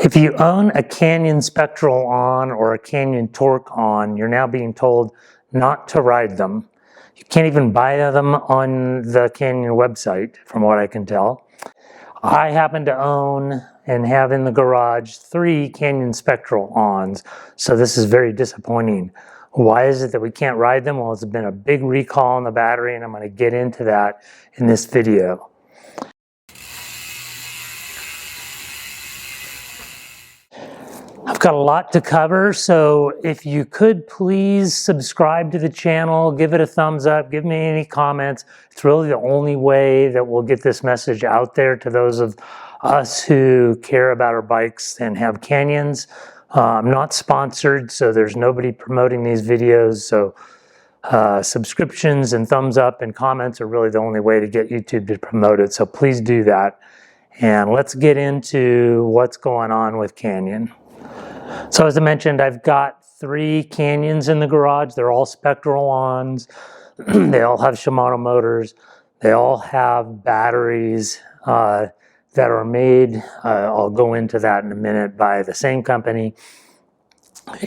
If you own a Canyon Spectral on or a Canyon Torque on, you're now being told not to ride them. You can't even buy them on the Canyon website, from what I can tell. I happen to own and have in the garage 3 Canyon Spectral ons, so this is very disappointing. Why is it that we can't ride them? Well, it's been a big recall on the battery, and I'm going to get into that in this video. I've got a lot to cover, so if you could please subscribe to the channel, give it a thumbs up, give me any comments. It's really the only way that we'll get this message out there to those of us who care about our bikes and have Canyons. I'm not sponsored, so there's nobody promoting these videos, so subscriptions and thumbs up and comments are really the only way to get YouTube to promote it, so please do that. And let's get into what's going on with Canyon. So as I mentioned, I've got 3 Canyons in the garage. They're all Spectral ons. They all have Shimano motors. They all have batteries that are made, I'll go into that in a minute, by the same company.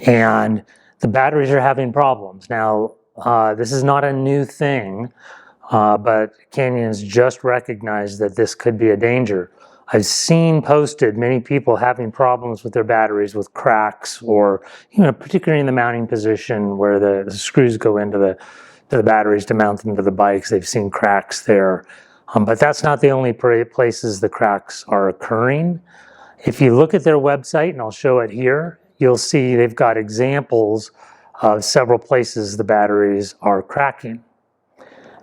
And the batteries are having problems. Now, this is not a new thing, but Canyon's just recognized that this could be a danger. I've seen posted many people having problems with their batteries with cracks, or particularly in the mounting position where the screws go into the batteries to mount them to the bikes. They've seen cracks there, but that's not the only places the cracks are occurring. If you look at their website, and I'll show it here, you'll see they've got examples of several places the batteries are cracking.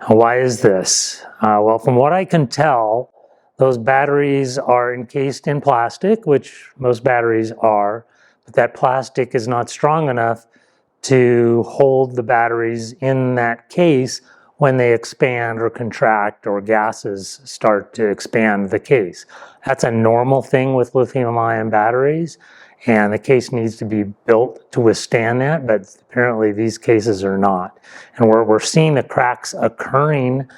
Now, why is this? Well, from what I can tell, those batteries are encased in plastic, which most batteries are, but that plastic is not strong enough to hold the batteries in that case when they expand or contract or gases start to expand the case. That's a normal thing with lithium-ion batteries, and the case needs to be built to withstand that, but apparently these cases are not. And where we're seeing the cracks occurring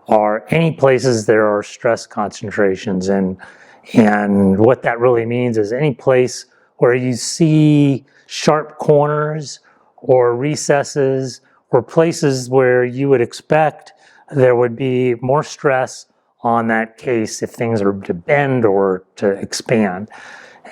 are any places there are stress concentrations, and what that really means is any place where you see sharp corners or recesses or places where you would expect there would be more stress on that case if things are to bend or to expand,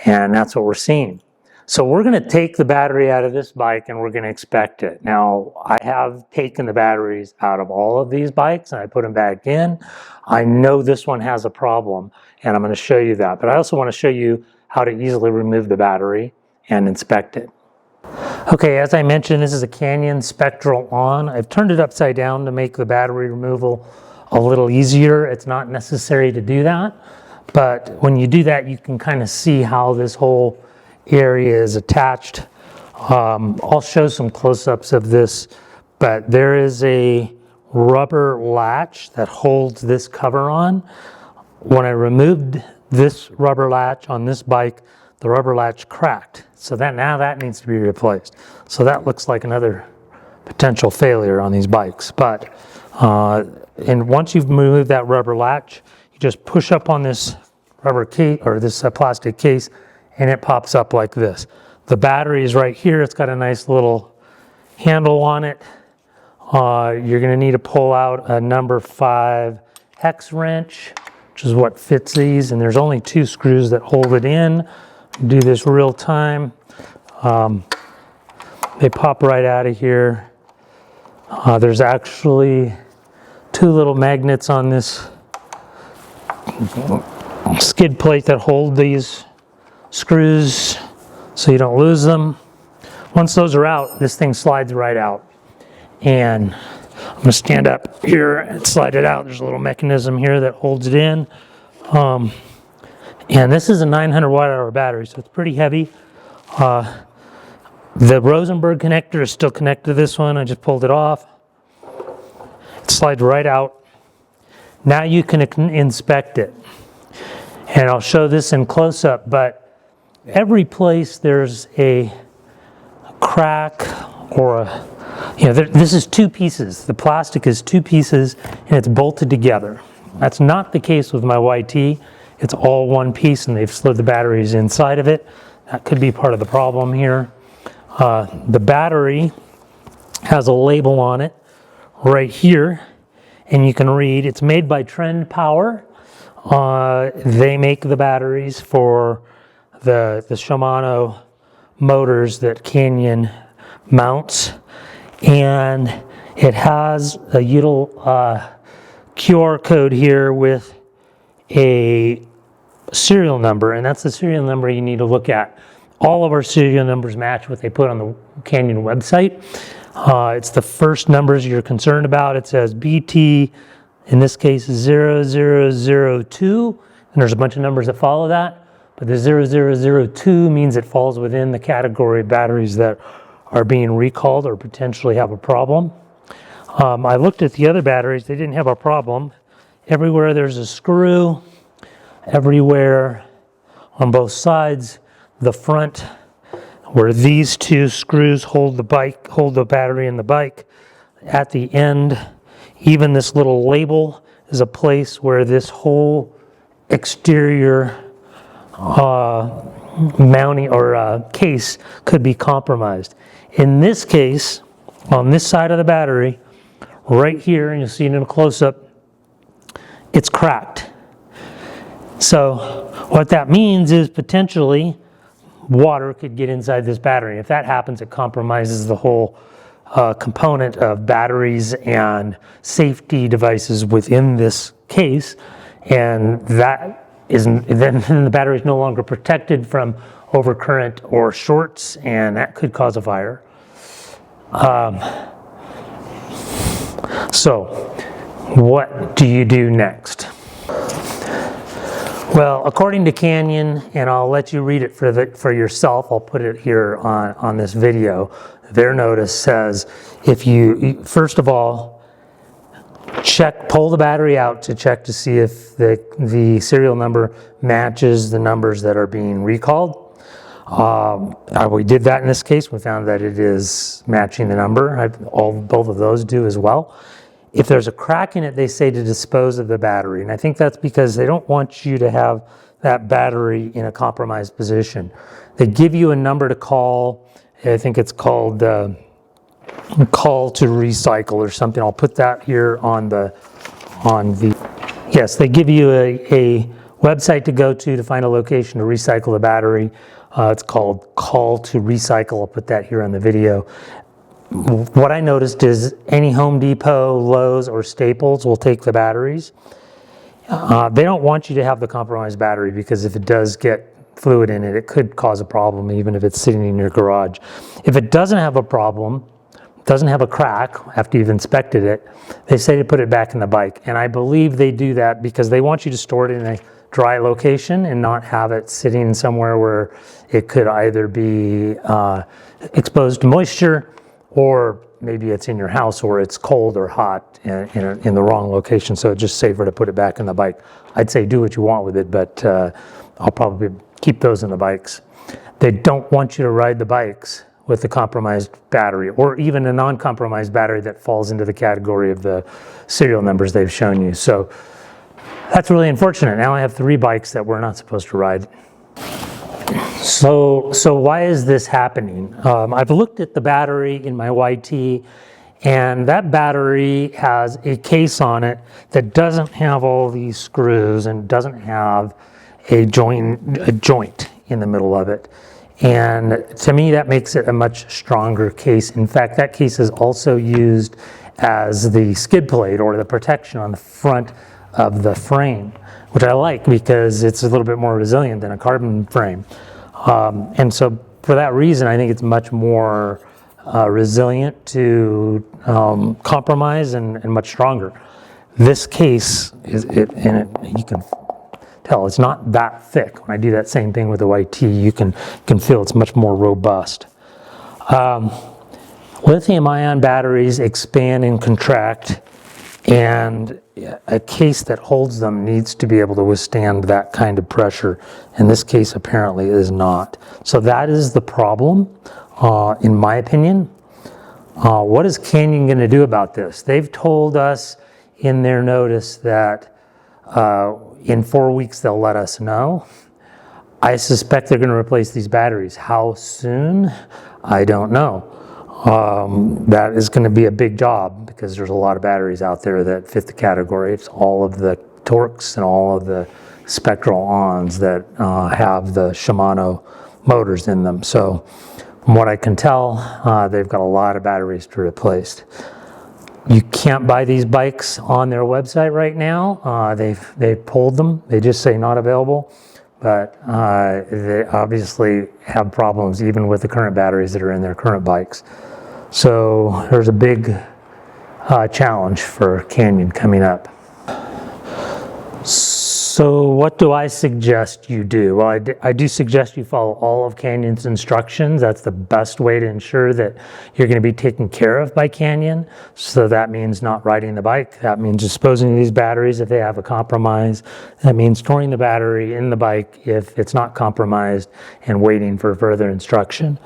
and that's what we're seeing. So we're going to take the battery out of this bike and we're going to inspect it. Now, I have taken the batteries out of all of these bikes and I put them back in. I know this one has a problem and I'm going to show you that. But I also want to show you how to easily remove the battery and inspect it. Okay, as I mentioned, this is a Canyon Spectral on. I've turned it upside down to make the battery removal a little easier. It's not necessary to do that, but when you do that, you can kind of see how this whole area is attached. I'll show some close-ups of this, but there is a rubber latch that holds this cover on. When I removed this rubber latch on this bike, the rubber latch cracked. So now that needs to be replaced. So that looks like another potential failure on these bikes. But and once you've removed that rubber latch, you just push up on this rubber case or this plastic case, and it pops up like this. The battery is right here. It's got a nice little handle on it. You're going to need to pull out a number 5 hex wrench, which is what fits these, and there's only 2 screws that hold it in. Do this real time. They pop right out of here. There's actually 2 little magnets on this skid plate that hold these screws so you don't lose them. Once those are out, this thing slides right out. And I'm going to stand up here and slide it out. There's a little mechanism here that holds it in. And this is a 900 watt-hour battery, so it's pretty heavy. The Rosenberg connector is still connected to this one. I just pulled it off. It slides right out. Now you can inspect it. And I'll show this in close-up, but every place there's a crack or this is 2 pieces. The plastic is 2 pieces and it's bolted together. That's not the case with my YT. it's all one piece and they've slid the batteries inside of it. That could be part of the problem here. The battery has a label on it right here, and you can read it's made by Trend Power. They make the batteries for the Shimano motors that Canyon mounts, and it has a little QR code here with a serial number, and that's the serial number you need to look at. All of our serial numbers match what they put on the Canyon website. It's the first numbers you're concerned about. It says BT, in this case 0002, and there's a bunch of numbers that follow that, but the 0002 means it falls within the category of batteries that are being recalled or potentially have a problem. I looked at the other batteries, they didn't have a problem. Everywhere there's a screw, everywhere on both sides, the front where these two screws hold the battery in the bike. At the end, even this little label is a place where this whole exterior mounting or case could be compromised. In this case, on this side of the battery, right here, and you'll see it in a close-up, it's cracked. So what that means is potentially water could get inside this battery. If that happens, it compromises the whole component of batteries and safety devices within this case, and that isn't, then the battery is no longer protected from overcurrent or shorts, and that could cause a fire. So what do you do next? Well, according to Canyon, and I'll let you read it for yourself, I'll put it here on this video, their notice says, if you, first of all, pull the battery out to check to see if the serial number matches the numbers that are being recalled. We did that in this case. We found that it is matching the number. Both of those do as well. If there's a crack in it, they say to dispose of the battery. And I think that's because they don't want you to have that battery in a compromised position. They give you a number to call. I think it's called call to recycle or something. I'll put that here on the, yes, they give you a website to go to find a location to recycle the battery. It's called Call to Recycle. I'll put that here on the video. What I noticed is any Home Depot, Lowe's, or Staples will take the batteries. They don't want you to have the compromised battery because if it does get fluid in it, it could cause a problem even if it's sitting in your garage. If it doesn't have a problem, doesn't have a crack after you've inspected it, they say to put it back in the bike. And I believe they do that because they want you to store it in a dry location and not have it sitting somewhere where it could either be exposed to moisture, or maybe it's in your house or it's cold or hot in the wrong location, so it's just safer to put it back in the bike. I'd say do what you want with it, but I'll probably keep those in the bikes. They don't want you to ride the bikes with the compromised battery, or even a non-compromised battery that falls into the category of the serial numbers they've shown you. So that's really unfortunate. Now I have 3 bikes that we're not supposed to ride. So why is this happening? I've looked at the battery in my YT, and that battery has a case on it that doesn't have all these screws and doesn't have a joint in the middle of it. And to me, that makes it a much stronger case. In fact, that case is also used as the skid plate or the protection on the front of the frame, which I like because it's a little bit more resilient than a carbon frame. And so for that reason, I think it's much more resilient to compromise and much stronger. This case, you can tell it's not that thick. When I do that same thing with the YT, you can feel it's much more robust. Lithium-ion batteries expand and contract, and a case that holds them needs to be able to withstand that kind of pressure, and this case apparently is not. So that is the problem, in my opinion. What is Canyon going to do about this? They've told us in their notice that in 4 weeks, they'll let us know. I suspect they're going to replace these batteries. How soon? I don't know. That is going to be a big job because there's a lot of batteries out there that fit the category. It's all of the Torques and all of the Spectral ons that have the Shimano motors in them. So from what I can tell, they've got a lot of batteries to replace. You can't buy these bikes on their website right now. They've pulled them. They just say not available. But they obviously have problems even with the current batteries that are in their current bikes. So there's a big challenge for Canyon coming up. So what do I suggest you do? Well, I do suggest you follow all of Canyon's instructions. That's the best way to ensure that you're going to be taken care of by Canyon. So that means not riding the bike. That means disposing of these batteries if they have a compromise. That means storing the battery in the bike if it's not compromised and waiting for further instruction.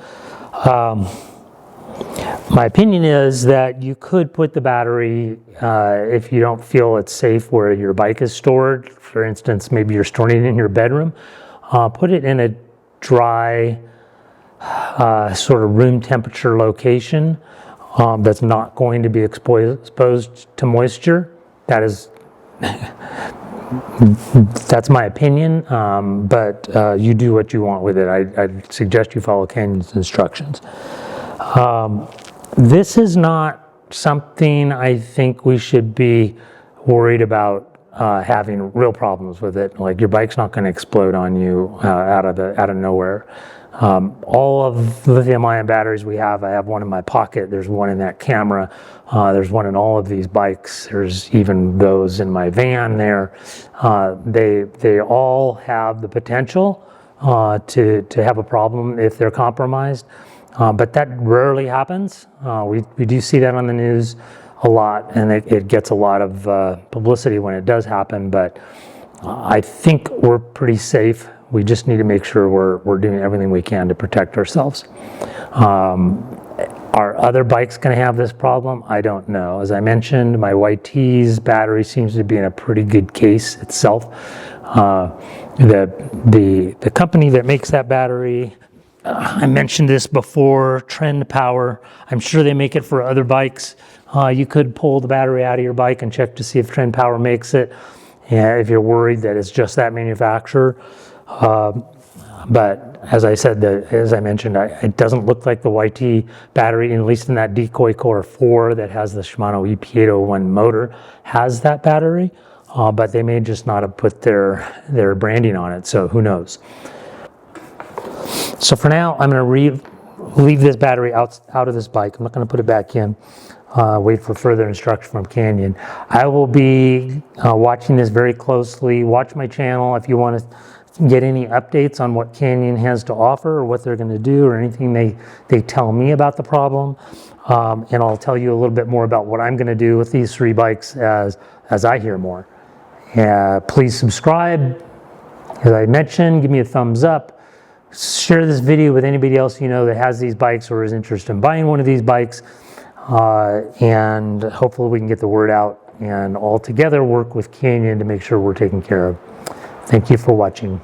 My opinion is that you could put the battery, if you don't feel it's safe where your bike is stored. For instance, maybe you're storing it in your bedroom. Put it in a dry, sort of room temperature location that's not going to be exposed to moisture. That's my opinion, but you do what you want with it. I suggest you follow Canyon's instructions. This is not something I think we should be worried about having real problems with it. Like your bike's not going to explode on you out of nowhere. All of the lithium-ion batteries we have, I have one in my pocket. There's one in that camera. There's one in all of these bikes. There's even those in my van there. They all have the potential to have a problem if they're compromised. But that rarely happens. We do see that on the news a lot, and it gets a lot of publicity when it does happen, but I think we're pretty safe. We just need to make sure we're doing everything we can to protect ourselves. Are other bikes going to have this problem? I don't know. As I mentioned, my YT's battery seems to be in a pretty good case itself. The company that makes that battery, I mentioned this before, Trend Power. I'm sure they make it for other bikes. You could pull the battery out of your bike and check to see if Trend Power makes it, if you're worried that it's just that manufacturer. But as I said, as I mentioned, it doesn't look like the YT battery, at least in that Decoy Core 4 that has the Shimano EP801 motor, has that battery. But they may just not have put their branding on it, so who knows. So for now, I'm going to leave this battery out of this bike. I'm not going to put it back in. Wait for further instruction from Canyon. I will be watching this very closely. Watch my channel if you want to get any updates on what Canyon has to offer or what they're going to do or anything they tell me about the problem. And I'll tell you a little bit more about what I'm going to do with these 3 bikes as I hear more. Please subscribe. As I mentioned, give me a thumbs up. Share this video with anybody else you know that has these bikes or is interested in buying one of these bikes. And hopefully we can get the word out and all together work with Canyon to make sure we're taken care of. Thank you for watching.